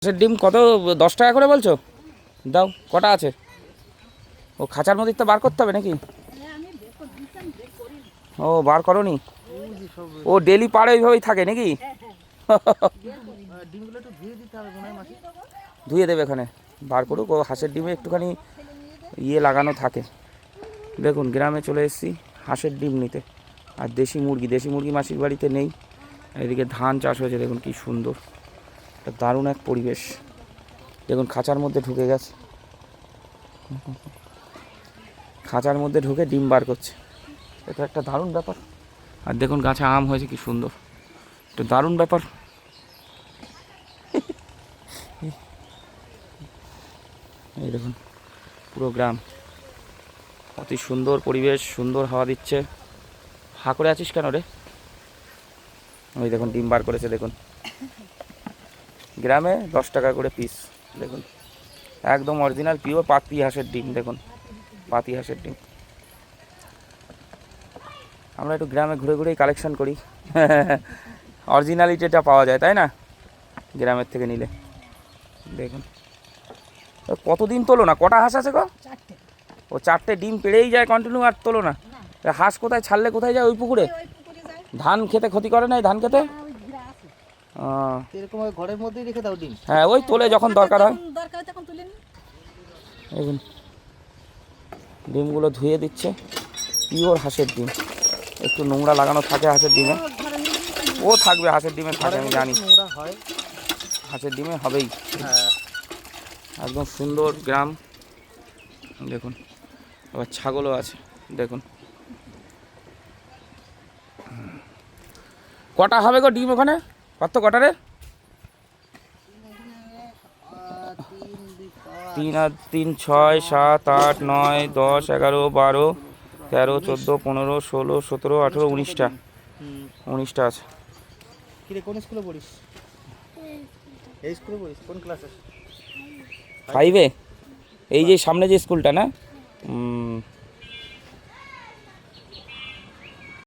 হাঁসের ডিম কত? 10 টাকা করে বলছো? দাও, কটা আছে? ও খাঁচার মধ্যে তো বার করতে হবে নাকি? ও বার করনি? ও ডেলি পাড়ে ওইভাবেই থাকে নাকি? ধুয়ে দেবে এখানে, বার করুক। ও হাঁসের ডিমে একটুখানি ইয়ে লাগানো থাকে। দেখুন গ্রামে চলে এসেছি হাঁসের ডিম নিতে। আর দেশি মুরগি মাসির বাড়িতে নেই। এদিকে ধান চাষ হয়েছে, দেখুন কি সুন্দর, দারুণ এক পরিবেশ। দেখুন খাঁচার মধ্যে ঢুকে গেছে, খাঁচার মধ্যে ঢুকে ডিম বার করছে। এটা একটা দারুণ ব্যাপার। আর দেখুন গাছে আম হয়েছে কি সুন্দর, একটা দারুণ ব্যাপার। এই দেখুন পুরো গ্রাম, অতি সুন্দর পরিবেশ, সুন্দর হাওয়া দিচ্ছে। হা করে আছিস কেন রে? ওই দেখুন ডিম বার করেছে, দেখুন গ্রামে 10 টাকা করে পিস। দেখুন একদম অরিজিনাল পিওর পাতি হাঁসের ডিম। দেখুন পাতি হাঁসের ডিম। আমরা একটু গ্রামে ঘুরে ঘুরেই কালেকশন করি, অরিজিনালিটিটা পাওয়া যায় তাই না গ্রামের থেকে নিলে। দেখুন কতদিন তোলো না? কটা হাঁস আছে গো? ও 4টে ডিম পেড়েই যায় কন্টিনিউ, আর তোলো না? হাঁস কোথায় ছাড়লে কোথায় যায়? ওই পুকুরে? ধান খেতে ক্ষতি করে না? ধান খেতে এরকম ঘরের মধ্যেই রেখে দাও ডিম। হ্যাঁ, ওই তোলে যখন দরকার হয়। দেখুন ডিমগুলো ধুয়ে দিচ্ছে, পিওর হাঁসের ডিম। একটু নোংরা লাগানো থাকে হাঁসের ডিমে, ও থাকবে হাঁসের ডিমে, থাকে আমি জানি, নোংরা হয় হাঁসের ডিমে হবেই। হ্যাঁ। একদম সুন্দর গ্রাম। দেখুন আবার ছাগলও আছে। দেখুন কটা হবে গো ডিম ওখানে? কত কটা রে? 3 আর 3 6 7 8 9 10 11 12 13 14 15 16 17 18 19টা। 19টা আছে। কিরে কোন স্কুলে পড়িস? এই স্কুলে পড়িস? কোন ক্লাসে? 5-এ? এই যে সামনে যে স্কুলটা না?